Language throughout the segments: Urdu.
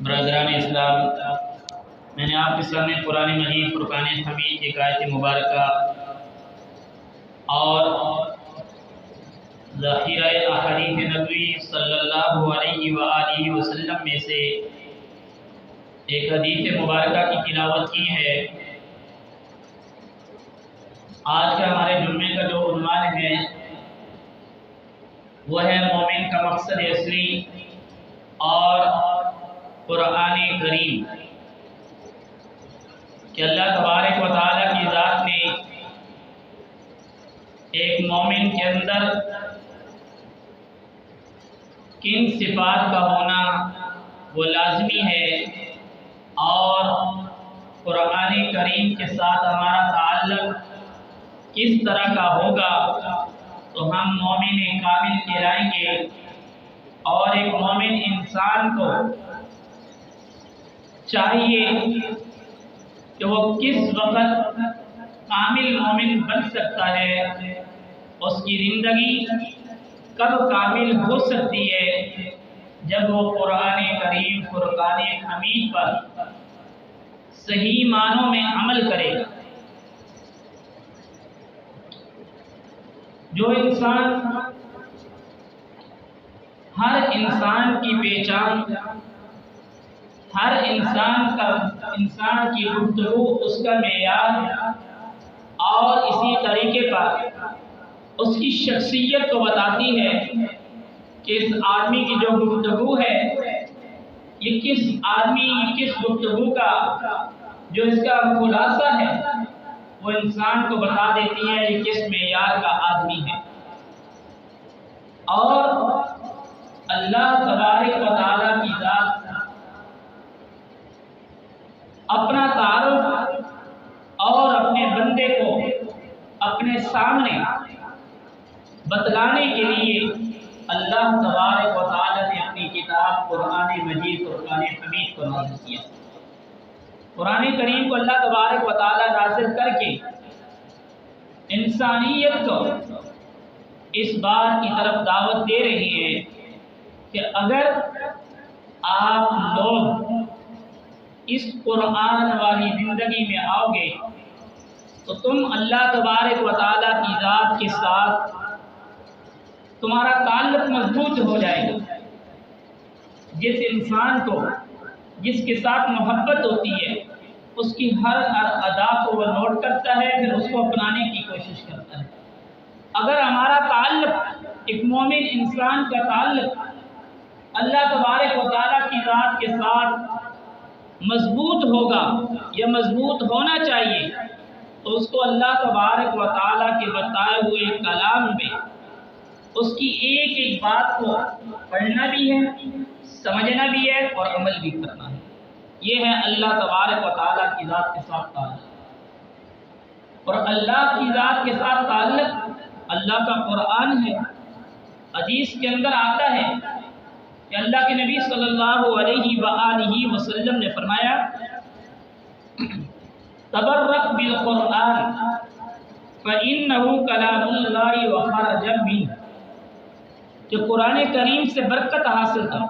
برادران اسلام، میں نے آپ کے سامنے قرآن مجید فرقان حمید ایک آیت مبارکہ اور ذخیرہ احادیث نبوی صلی اللہ علیہ وآلہ وسلم میں سے ایک حدیث مبارکہ کی تلاوت کی ہے۔ آج کا ہمارے جمعے کا جو عنوان ہے وہ ہے مومن کا مقصد اصلی اور قرآن کریم، کہ اللہ تبارک و تعالیٰ کی ذات نے ایک مومن کے اندر کن صفات کا ہونا وہ لازمی ہے، اور قرآن کریم کے ساتھ ہمارا تعلق کس طرح کا ہوگا تو ہم مومن کامل کہلائیں گے۔ اور ایک مومن انسان کو چاہیے کہ وہ کس وقت کامل مومن بن سکتا ہے، اس کی زندگی کب کامل ہو سکتی ہے، جب وہ قرآن کریم فرقان حمید پر صحیح معنوں میں عمل کرے گا۔ جو انسان، ہر انسان کی پہچان، ہر انسان کی گفتگو، اس کا معیار اور اسی طریقے پر اس کی شخصیت کو بتاتی ہے کہ اس آدمی کی جو گفتگو ہے، یہ کس آدمی کس گفتگو کا جو اس کا خلاصہ ہے وہ انسان کو بتا دیتی ہے یہ کس معیار کا آدمی ہے۔ اور اللہ تبارک و تعالیٰ کی ذات اپنا تعارف اور اپنے بندے کو اپنے سامنے بتلانے کے لیے اللہ تبارک و تعالیٰ نے اپنی کتاب قرآن مجید فرقان حمید کو نازل کیا۔ قرآن کریم کو اللہ تبارک و تعالیٰ نازل کر کے انسانیت کو اس بات کی طرف دعوت دے رہی ہے کہ اگر آپ لوگ اس قرآن والی زندگی میں آؤ گے تو تم اللہ تبارک و تعالیٰ کی ذات کے ساتھ تمہارا تعلق مضبوط ہو جائے گا۔ جس انسان کو جس کے ساتھ محبت ہوتی ہے، اس کی ہر ادا کو وہ نوٹ کرتا ہے، پھر اس کو اپنانے کی کوشش کرتا ہے۔ اگر ہمارا تعلق، ایک مومن انسان کا تعلق اللہ تبارک و تعالیٰ کی ذات کے ساتھ مضبوط ہوگا یا مضبوط ہونا چاہیے، تو اس کو اللہ تبارک و تعالیٰ کے بتائے ہوئے کلام میں اس کی ایک ایک بات کو پڑھنا بھی ہے، سمجھنا بھی ہے اور عمل بھی کرنا ہے۔ یہ ہے اللہ تبارک و تعالیٰ کی ذات کے ساتھ تعلق۔ اور اللہ کی ذات کے ساتھ تعلق اللہ کا قرآن ہے۔ حدیث کے اندر آتا ہے کہ اللہ کے نبی صلی اللہ علیہ وآلہ وسلم نے فرمایا، تبرک بالقرآن فإنہ کلام اللہ وخرج منہ، کہ قرآن کریم سے برکت حاصل کرو۔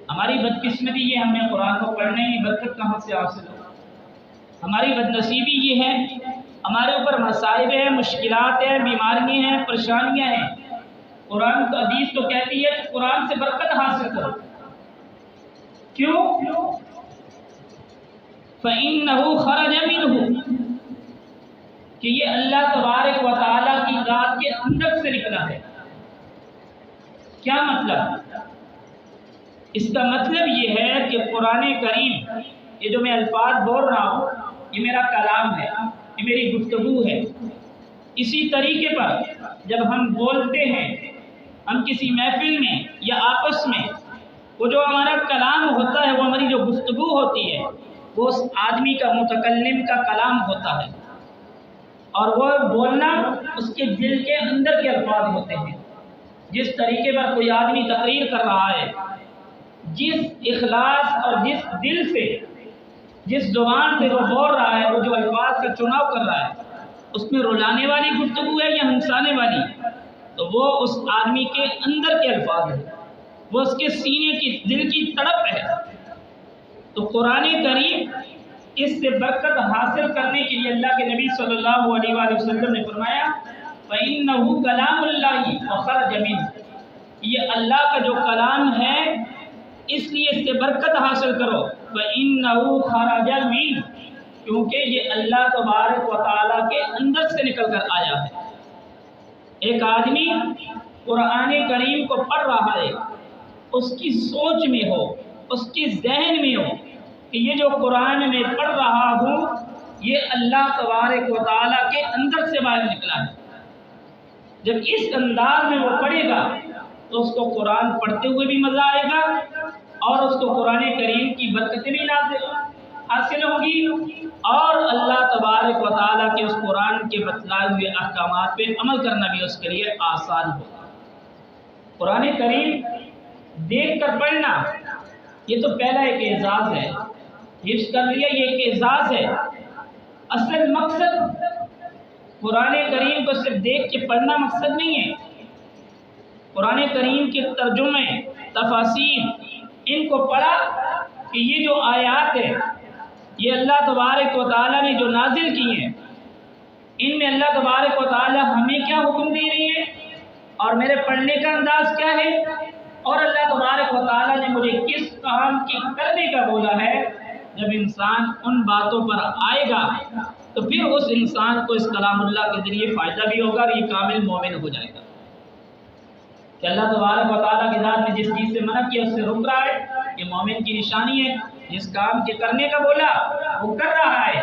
ہماری بدقسمتی یہ، ہم نے قرآن کو پڑھنے کی برکت کہاں سے حاصل ہو؟ ہماری بدنصیبی یہ ہے، ہمارے اوپر مصائب ہیں، مشکلات ہیں، بیماریاں ہیں، پریشانیاں ہیں۔ قرآن کا حدیث تو کہتی ہے کہ قرآن سے برکت حاصل کرو۔ کیوں؟ فَإِنَّهُ خَرَجَ مِنْهُ، کہ یہ اللہ تبارک و تعالیٰ کی ذات کے اندر سے نکلا ہے۔ کیا مطلب؟ اس کا مطلب یہ ہے کہ قرآن کریم، یہ جو میں الفاظ بول رہا ہوں، یہ میرا کلام ہے، یہ میری گفتگو ہے۔ اسی طریقے پر جب ہم بولتے ہیں، ہم کسی محفل میں یا آپس میں، وہ جو ہمارا کلام ہوتا ہے، وہ ہماری جو گفتگو ہوتی ہے، وہ اس آدمی کا، متکلم کا کلام ہوتا ہے، اور وہ بولنا اس کے دل کے اندر کے الفاظ ہوتے ہیں۔ جس طریقے پر کوئی آدمی تقریر کر رہا ہے، جس اخلاص اور جس دل سے، جس زبان سے وہ بول رہا ہے، وہ جو الفاظ کا چناؤ کر رہا ہے، اس میں رلانے والی گفتگو ہے یا ہنسانے والی، تو وہ اس آدمی کے اندر کے الفاظ ہیں۔ وہ اس کے سینے کی دل کی تڑپ ہے۔ تو قرآن کریم اس سے برکت حاصل کرنے کے لیے اللہ کے نبی صلی اللہ علیہ وآلہ وسلم نے فرمایا فَإِنَّهُ كَلَامُ اللَّهِ وَخَرَجَ مِنْهُ، یہ اللہ کا جو کلام ہے اس لیے اس سے برکت حاصل کرو۔ فَإِنَّهُ خَرَجَ مِنْهُ، کیونکہ یہ اللہ تبارک و تعالیٰ کے اندر سے نکل کر آیا ہے۔ ایک آدمی قرآن کریم کو پڑھ رہا ہے، اس کی سوچ میں ہو، اس کی ذہن میں ہو کہ یہ جو قرآن میں پڑھ رہا ہوں یہ اللہ تبارک و تعالیٰ کے اندر سے باہر نکلا ہے۔ جب اس انداز میں وہ پڑھے گا تو اس کو قرآن پڑھتے ہوئے بھی مزہ آئے گا اور اس کو قرآن کریم کی برکتیں بھی حاصل ہوگی اور اللہ تبارک و تعالیٰ کے اس قرآن کے بتلائے ہوئے احکامات پہ عمل کرنا بھی اس کے لیے آسان ہوگا۔ قرآن کریم دیکھ کر پڑھنا یہ تو پہلا ایک اعزاز ہے، حفظ کر لیا یہ ایک اعزاز ہے۔ اصل مقصد قرآن کریم کو صرف دیکھ کے پڑھنا مقصد نہیں ہے۔ قرآن کریم کے ترجمے، تفاسیر، ان کو پڑھا کہ یہ جو آیات ہے یہ اللہ تبارک و تعالیٰ نے جو نازل کی ہیں ان میں اللہ تبارک و تعالیٰ ہمیں کیا حکم دے رہی ہے اور میرے پڑھنے کا انداز کیا ہے اور اللہ تبارک و تعالیٰ نے مجھے کس کام کی کرنے کا بولا ہے۔ جب انسان ان باتوں پر آئے گا تو پھر اس انسان کو اس کلام اللہ کے ذریعے فائدہ بھی ہوگا اور یہ کامل مومن ہو جائے گا کہ اللہ تبارک و تعالیٰ کی ذات نے جس چیز سے منع کیا اس سے رک رہا ہے، یہ مومن کی نشانی ہے۔ جس کام کے کرنے کا بولا وہ کر رہا ہے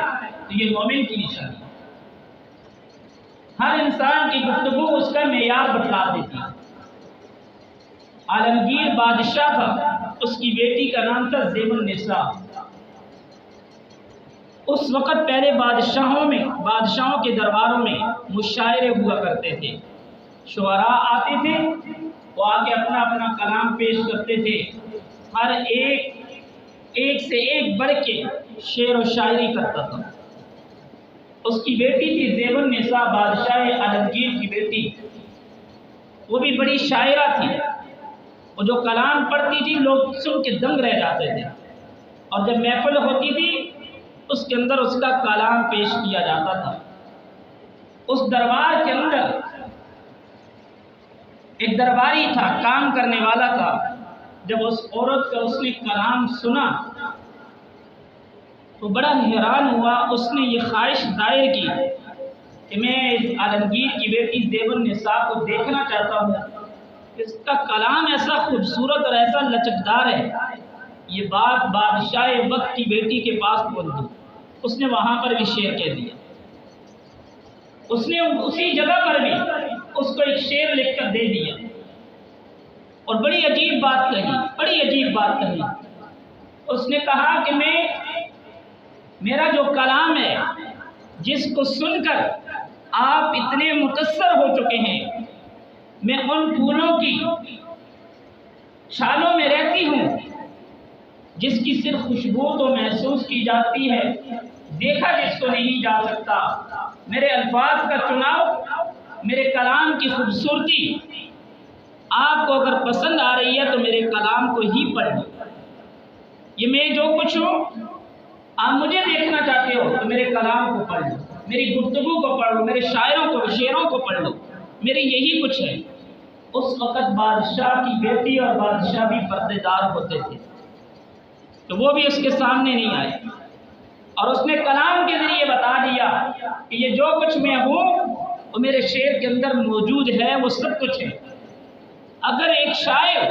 تو یہ مومن کی نشانی ہے۔ ہر انسان کی گفتگو اس کا معیار بتلا دیتی ہے۔ عالمگیر بادشاہ تھا، اس کی بیٹی کا نام تھا زیب النساء۔ اس وقت پہلے بادشاہوں کے درباروں میں مشاعرے ہوا کرتے تھے، شعراء آتے تھے، وہ آ کے اپنا اپنا کلام پیش کرتے تھے، ہر ایک سے ایک بڑھ کے شعر و شاعری کرتا تھا۔ اس کی بیٹی تھی زیب النساء، بادشاہ عالمگیر کی بیٹی، وہ بھی بڑی شاعرہ تھی، وہ جو کلام پڑھتی تھی لوگ سن کے دنگ رہ جاتے تھے، اور جب محفل ہوتی تھی اس کے اندر اس کا کلام پیش کیا جاتا تھا۔ اس دربار کے اندر ایک درباری تھا، کام کرنے والا تھا، جب اس عورت کا اس نے کلام سنا تو بڑا حیران ہوا۔ اس نے یہ خواہش ظاہر کی کہ میں اس عالمگیر کی بیٹی زیب النساء کو دیکھنا چاہتا ہوں، اس کا کلام ایسا خوبصورت اور ایسا لچکدار ہے، یہ بات بادشاہ وقت کی بیٹی کے پاس پہنچ گئی۔ اس نے وہاں پر بھی شعر کہہ دیا، اس نے اسی جگہ پر بھی اس کو ایک شعر لکھ کر دے دیا اور بڑی عجیب بات کہی۔ اس نے کہا کہ میرا جو کلام ہے جس کو سن کر آپ اتنے متاثر ہو چکے ہیں، میں ان پھولوں کی چھالوں میں رہتی ہوں جس کی صرف خوشبو تو محسوس کی جاتی ہے، دیکھا جس کو نہیں جا سکتا۔ میرے الفاظ کا چناؤ، میرے کلام کی خوبصورتی آپ کو اگر پسند آ رہی ہے تو میرے کلام کو ہی پڑھ لو۔ یہ میں جو کچھ ہوں، آپ مجھے دیکھنا چاہتے ہو تو میرے کلام کو پڑھ لو، میری گفتگو کو پڑھ لو، میرے شعروں کو پڑھ لو، میرے یہی کچھ ہے۔ اس وقت بادشاہ کی بیٹی اور بادشاہ بھی پردے دار ہوتے تھے تو وہ بھی اس کے سامنے نہیں آئے، اور اس نے کلام کے ذریعے بتا دیا کہ یہ جو کچھ میں ہوں وہ میرے شعر کے اندر موجود ہے، وہ سب کچھ ہے۔ اگر ایک شاعر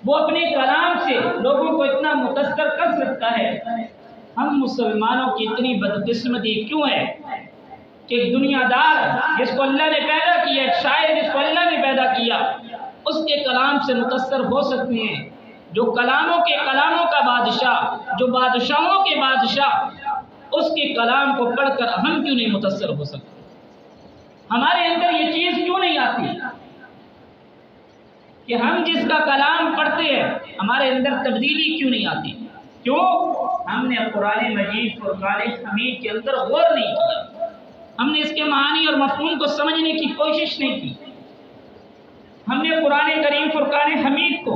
وہ اپنے کلام سے لوگوں کو اتنا متاثر کر سکتا ہے، ہم مسلمانوں کی اتنی بدقسمتی کیوں ہے کہ ایک دنیا دار جس کو اللہ نے پیدا کیا، ایک شاعر جس کو اللہ نے پیدا کیا، اس کے کلام سے متاثر ہو سکتے ہیں، جو کلاموں کا بادشاہ، جو بادشاہوں کے بادشاہ، اس کے کلام کو پڑھ کر ہم کیوں نہیں متاثر ہو سکتے؟ ہمارے اندر یہ چیز کیوں نہیں آتی کہ ہم جس کا کلام پڑھتے ہیں ہمارے اندر تبدیلی کیوں نہیں آتی؟ کیوں؟ ہم نے قرآن مجید فرقان حمید کے اندر غور نہیں کیا، ہم نے اس کے معانی اور مفہوم کو سمجھنے کی کوشش نہیں کی، ہم نے قرآن کریم فرقان حمید کو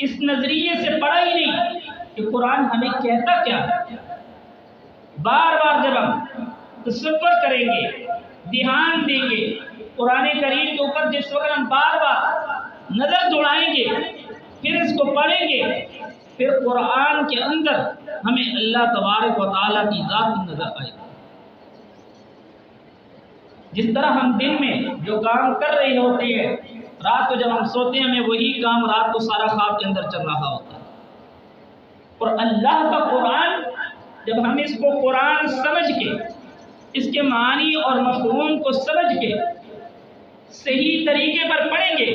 اس نظریے سے پڑھا ہی نہیں کہ قرآن ہمیں کہتا کیا ہے۔ بار بار جب ہم تصور کریں گے، دھیان دیں گے قرآن کریم کے اوپر، جس وقت ہم بار بار نظر دوڑائیں گے، پھر اس کو پڑھیں گے، پھر قرآن کے اندر ہمیں اللہ تبارک و تعالیٰ کی ذات نظر آئے گی۔ جس طرح ہم دن میں جو کام کر رہے ہوتے ہیں، رات کو جب ہم سوتے ہیں ہمیں وہی کام رات کو سارا خواب کے اندر چل رہا ہوتا ہے، اور اللہ کا قرآن جب ہم اس کو قرآن سمجھ کے، اس کے معنی اور مفہوم کو سمجھ کے صحیح طریقے پر پڑھیں گے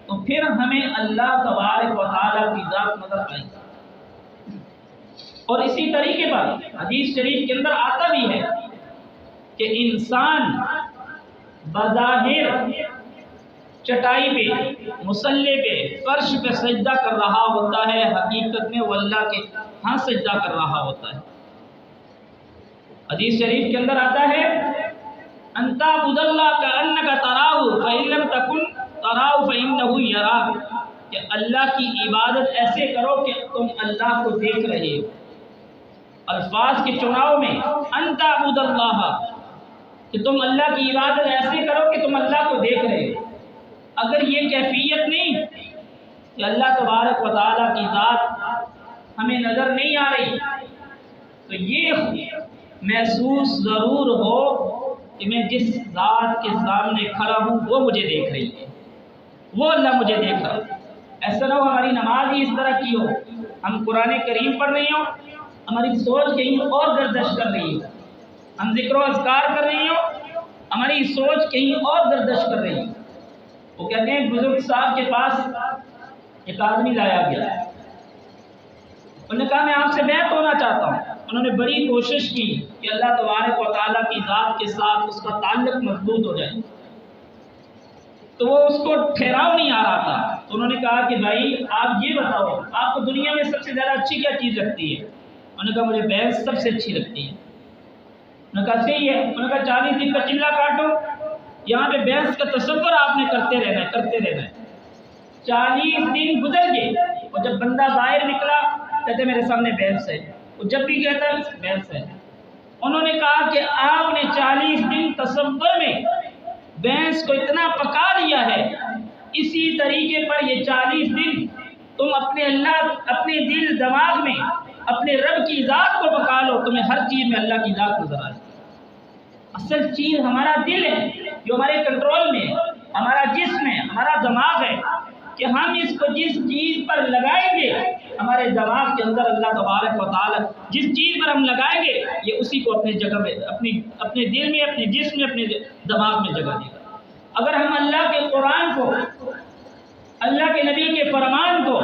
تو پھر ہمیں اللہ تبارک و تعالیٰ کی ذات نظر آئے گی۔ اور اسی طریقے پر حدیث شریف کے اندر آتا بھی ہے کہ انسان بظاہر چٹائی پہ، مصلے پہ، فرش پہ سجدہ کر رہا ہوتا ہے، حقیقت میں وہ اللہ کے ہاں سجدہ کر رہا ہوتا ہے۔ حدیث شریف کے اندر آتا ہے ان تعبد اللہ کأنک تراہ فإن لم تکن تراہ فإنہ یراک، کہ اللہ کی عبادت ایسے کرو کہ تم اللہ کو دیکھ رہے ہو۔ الفاظ کے چناؤ میں ان تعبد اللہ، کہ تم اللہ کی عبادت ایسے کرو کہ تم اللہ کو دیکھ رہے ہو۔ اگر یہ کیفیت نہیں کہ اللہ تبارک و تعالیٰ کی ذات ہمیں نظر نہیں آ رہی، تو یہ محسوس ضرور ہو کہ میں جس ذات کے سامنے کھڑا ہوں وہ مجھے دیکھ رہی ہے، وہ اللہ مجھے دیکھ رہا ہے۔ ایسا نہ ہو ہماری نماز ہی اس طرح کی ہو، ہم قرآن کریم پڑھ رہی ہوں، ہماری سوچ کہیں اور گردش کر رہی ہو، ہم ذکر و اذکار کر رہی ہوں، ہماری سوچ کہیں اور گردش کر رہی ہو۔ وہ کہتے ہیں بزرگ صاحب کے پاس ایک آدمی لایا گیا، انہوں نے کہا میں آپ سے بیعت ہونا چاہتا ہوں۔ انہوں نے بڑی کوشش کی کہ اللہ تبارک و تعالیٰ کی ذات کے ساتھ اس کا تعلق مضبوط ہو جائے، تو وہ اس کو ٹھہراؤ نہیں آ رہا تھا۔ تو انہوں نے کہا کہ بھائی آپ یہ بتاؤ آپ کو دنیا میں سب سے زیادہ اچھی کیا چیز لگتی ہے؟ انہوں نے کہا مجھے بھینس سب سے اچھی لگتی ہے۔ انہوں نے کہا صحیح ہے۔ انہوں نے کہا 40 دن کا چلا کاٹو، یہاں پہ بھینس کا تصور آپ نے کرتے رہنا ہے۔ 40 دن گزر گئے، اور جب بندہ باہر نکلا کہتے میرے سامنے بھینس ہے، وہ جب بھی کہتا ہے بھینس ہے۔ انہوں نے کہا کہ آپ نے 40 دن تصور میں بھینس کو اتنا پکا لیا ہے، اسی طریقے پر یہ 40 دن تم اپنے دل دماغ میں اپنے رب کی ذات کو پکا لو، تمہیں ہر چیز میں اللہ کی ذات نظر آئے۔ اصل چیز ہمارا دل ہے جو ہمارے کنٹرول میں ہے، ہمارا جسم ہے، ہمارا دماغ ہے، کہ ہم اس کو جس چیز پر لگائیں گے ہمارے دماغ کے اندر اللہ تبارک و تعالیٰ جس چیز پر ہم لگائیں گے یہ اسی کو اپنے جگہ میں، اپنے دل میں، اپنے جسم میں، اپنے دماغ میں جگہ دے گا۔ اگر ہم اللہ کے قرآن کو، اللہ کے نبی کے فرمان کو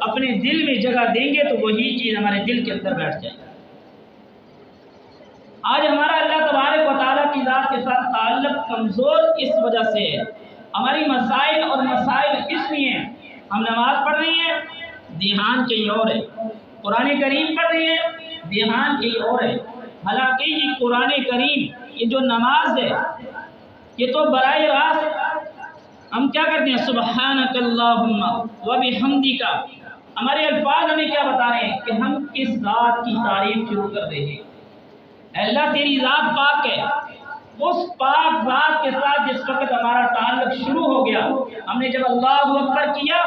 اپنے دل میں جگہ دیں گے تو وہی چیز ہمارے دل کے اندر بیٹھ جائے گی۔ آج ہمارا اللہ تبارک و تعالیٰ کی ذات کے ساتھ تعلق کمزور اس وجہ سے ہے، ہماری مسائل اور مسائل اس لیے ہیں، ہم نماز پڑھ رہی ہیں دھیان کہیں اور ہے، قرآن کریم پڑھ رہی ہیں دھیان کہیں اور ہے۔ حالانکہ یہ قرآن کریم، یہ جو نماز ہے، یہ تو براہ راست ہم کیا کرتے ہیں سبحانک اللہم و بحمدک، ہمارے الفاظ ہمیں کیا بتا رہے ہیں کہ ہم کس ذات کی تعریف شروع کر رہے ہیں۔ اللہ تیری ذات پاک ہے، اس پاک ذات کے ساتھ جس وقت ہمارا تعلق شروع ہو گیا، ہم نے جب اللہ اکبر کیا،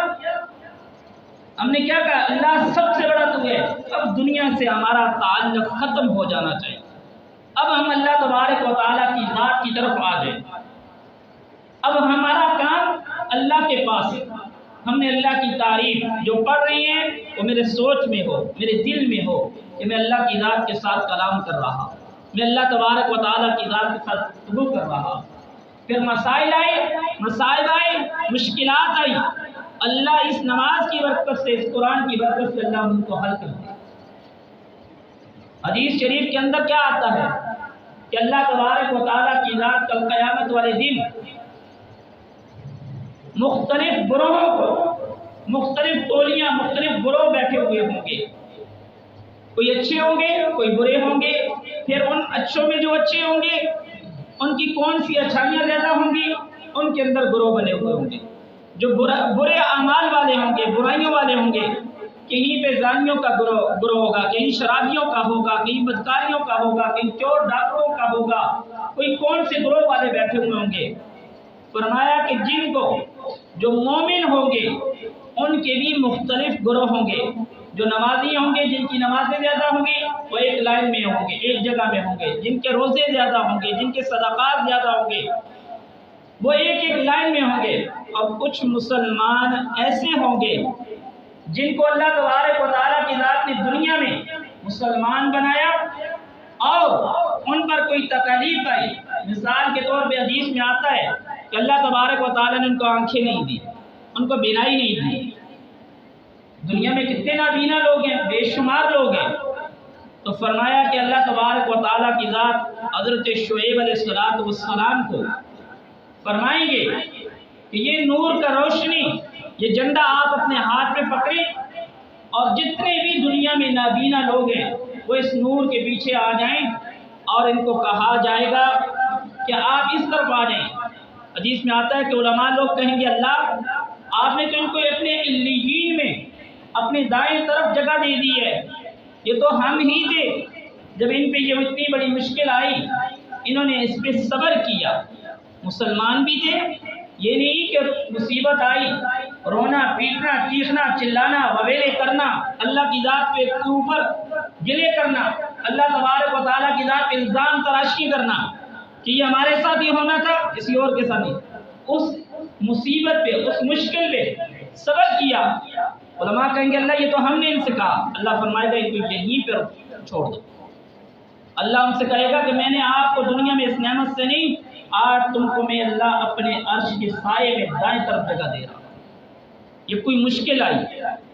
ہم نے کیا کہا اللہ سب سے بڑا تو ہے، اب دنیا سے ہمارا تعلق ختم ہو جانا چاہیے، اب ہم اللہ تبارک و تعالیٰ کی ذات کی طرف آ جائیں، اب ہمارا کام اللہ کے پاس ہے، ہم نے اللہ کی تعریف جو پڑھ رہی ہیں وہ میرے سوچ میں ہو، میرے دل میں ہو کہ میں اللہ کی ذات کے ساتھ کلام کر رہا ہوں، میں اللہ تبارک و تعالیٰ کی ذات کے ساتھ گفتگو کر رہا ہوں۔ پھر مسائل آئے، مشکلات آئی، اللہ اس نماز کی برکت سے، اس قرآن کی برکت سے اللہ ان کو حل کر دے۔ حدیث شریف کے اندر کیا آتا ہے کہ اللہ تبارک و تعالیٰ کی ذات کل قیامت والے دن مختلف گروہوں کو، مختلف ٹولیاں، مختلف گروہ بیٹھے ہوئے ہوں گے، کوئی اچھے ہوں گے کوئی برے ہوں گے، پھر ان اچھوں میں جو اچھے ہوں گے ان کی کون سی اچھائیاں زیادہ ہوں گی، ان کے اندر گروہ بنے ہوئے ہوں گے، جو برے اعمال والے ہوں گے، برائیوں والے ہوں گے، کہیں پہ زانیوں کا گروہ ہوگا، کہیں شرابیوں کا ہوگا، کہیں بدکاریوں کا ہوگا، کہیں چور ڈاکوؤں کا ہوگا، کوئی کون سے گروہ والے بیٹھے ہوئے ہوں گے۔ فرمایا کہ جن کو جو مومن ہوں گے ان کے بھی مختلف گروہ ہوں گے، جو نمازی ہوں گے جن کی نمازیں زیادہ ہوں گی وہ ایک لائن میں ہوں گے، ایک جگہ میں ہوں گے، جن کے روزے زیادہ ہوں گے، جن کے صدقات زیادہ ہوں گے وہ ایک ایک لائن میں ہوں گے، اور کچھ مسلمان ایسے ہوں گے جن کو اللہ تبارک و تعالیٰ کی ذات نے دنیا میں مسلمان بنایا اور ان پر کوئی تکلیف آئی۔ مثال کے طور پہ حدیث میں آتا ہے کہ اللہ تبارک و تعالیٰ نے ان کو آنکھیں نہیں دی، ان کو بینائی نہیں دی۔ دنیا میں کتنے نابینا لوگ ہیں، بے شمار لوگ ہیں۔ تو فرمایا کہ اللہ تبارک و تعالیٰ کی ذات حضرت شعیب علیہ السلام کو فرمائیں گے کہ یہ نور کا روشنی، یہ جھنڈا آپ اپنے ہاتھ میں پکڑیں اور جتنے بھی دنیا میں نابینا لوگ ہیں وہ اس نور کے پیچھے آ جائیں، اور ان کو کہا جائے گا کہ آپ اس طرف آ جائیں۔ حدیث میں آتا ہے کہ علماء لوگ کہیں گے اللہ آپ نے تو ان کو اپنے علیین میں اپنے دائیں طرف جگہ دے دی ہے، یہ تو ہم ہی تھے جب ان پہ یہ اتنی بڑی مشکل آئی انہوں نے اس پہ صبر کیا۔ مسلمان بھی تھے، یہ نہیں کہ مصیبت آئی رونا پیٹنا چیخنا چلانا وویلے کرنا، اللہ کی ذات کے اوپر گلے کرنا، اللہ تبارک و تعالیٰ کی ذات پہ الزام تراشی کرنا کہ یہ ہمارے ساتھ ہی ہونا تھا کسی اور کے ساتھ نہیں۔ اس مصیبت پہ اس مشکل پہ صبر کیا۔ علماء کہیں گے اللہ یہ تو ہم نے ان سے کہا، اللہ فرمائے گا ان کو یہیں پر چھوڑ دو۔ اللہ ان سے کہے گا کہ میں نے آپ کو دنیا میں اس نعمت سے نہیں، آج تم کو میں اللہ اپنے عرش کے سائے میں دائیں طرف جگہ دے رہا ہوں۔ یہ کوئی مشکل آئی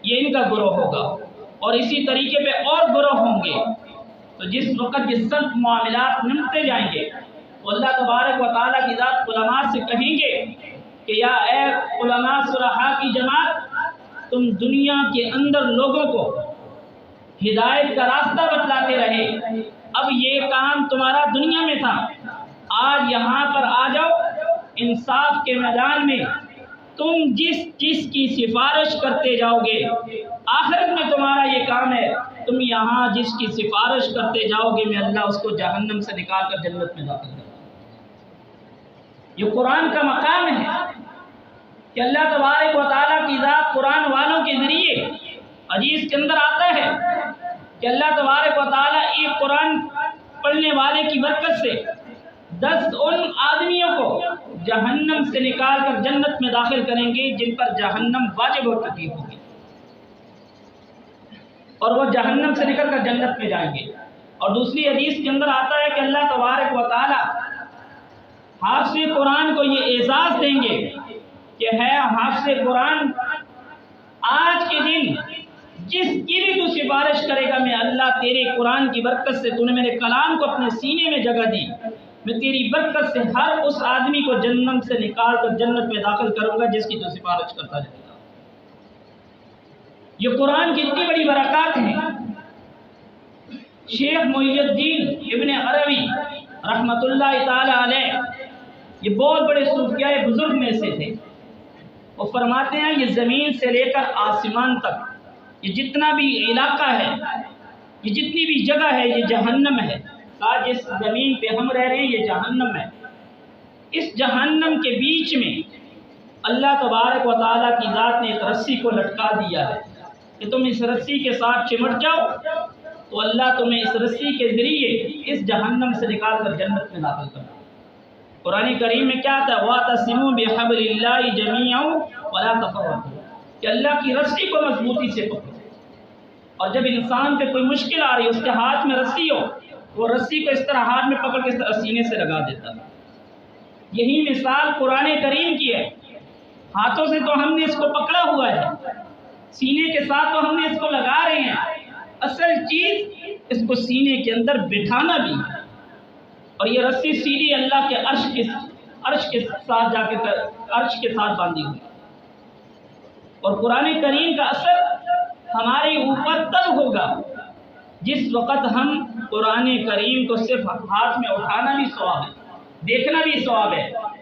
یہ ان کا گروہ ہوگا، اور اسی طریقے پہ اور گروہ ہوں گے۔ تو جس وقت یہ سب معاملات نمٹتے جائیں گے تو اللہ تبارک و تعالیٰ کی ذات علماء سے کہیں گے کہ یا اے علماء صلحاء کی جماعت، تم دنیا کے اندر لوگوں کو ہدایت کا راستہ بتلاتے رہے، اب یہ کام تمہارا دنیا میں تھا، آج یہاں پر آ جاؤ انصاف کے میدان میں، تم جس چیز کی سفارش کرتے جاؤ گے آخرت میں تمہارا یہ کام ہے، تم یہاں جس کی سفارش کرتے جاؤ گے میں اللہ اس کو جہنم سے نکال کر جنت میں داخل کروں۔ یہ قرآن کا مقام ہے کہ اللہ تبارک و تعالیٰ کی ذات قرآن والوں کے ذریعے، حدیث کے اندر آتا ہے کہ اللہ تبارک و تعالیٰ ایک قرآن پڑھنے والے کی برکت سے 10 ان آدمیوں کو جہنم سے نکال کر جنت میں داخل کریں گے جن پر جہنم واجب ہو چکی ہوگی، اور وہ جہنم سے نکل کر جنت میں جائیں گے۔ اور دوسری حدیث کے اندر آتا ہے کہ اللہ تبارک و تعالیٰ حافظ قرآن کو یہ اعزاز دیں گے کہ ہے حافظ قرآن، آج کے دن جس کی بھی تو سفارش کرے گا میں اللہ تیرے قرآن کی برکت سے، تو نے میرے کلام کو اپنے سینے میں جگہ دی، میں تیری برکت سے ہر اس آدمی کو جنت سے نکال کر جنت میں داخل کروں گا جس کی تو سفارش کرتا جائے گا۔ یہ قرآن کی اتنی بڑی برکات ہیں۔ شیخ محی الدین ابن عربی رحمۃ اللہ تعالی علیہ یہ بہت بڑے صوفیاء بزرگ میں سے تھے، وہ فرماتے ہیں یہ زمین سے لے کر آسمان تک یہ جتنا بھی علاقہ ہے، یہ جتنی بھی جگہ ہے، یہ جہنم ہے۔ آج جس زمین پہ ہم رہ رہے ہیں یہ جہنم ہے۔ اس جہنم کے بیچ میں اللہ تبارک و تعالیٰ کی ذات نے ایک رسی کو لٹکا دیا ہے کہ تم اس رسی کے ساتھ چمٹ جاؤ تو اللہ تمہیں اس رسی کے ذریعے اس جہنم سے نکال کر جنت میں داخل کرے۔ قرآن کریم میں کیا آتا ہے؟ وَاعْتَصِمُوا بِحَبْلِ اللَّهِ جَمِيعًا وَلَا تَفَرَّقُوا، کہ اللہ کی رسی کو مضبوطی سے پکڑو۔ اور جب انسان پہ کوئی مشکل آ رہی ہے، اس کے ہاتھ میں رسی ہو، وہ رسی کو اس طرح ہاتھ میں پکڑ کے اس طرح سینے سے لگا دیتا ہے۔ یہی مثال قرآن کریم کی ہے۔ ہاتھوں سے تو ہم نے اس کو پکڑا ہوا ہے، سینے کے ساتھ تو ہم نے اس کو لگا رہے ہیں، اصل چیز اس کو سینے کے اندر بٹھانا بھی ہے۔ اور یہ رسی سیدھی اللہ کے عرش کے ساتھ جا کے عرش کے ساتھ باندھی ہوئی۔ اور قرآن کریم کا اثر ہمارے اوپر تب ہوگا جس وقت ہم قرآن کریم کو صرف ہاتھ میں اٹھانا بھی ثواب ہے، دیکھنا بھی ثواب ہے،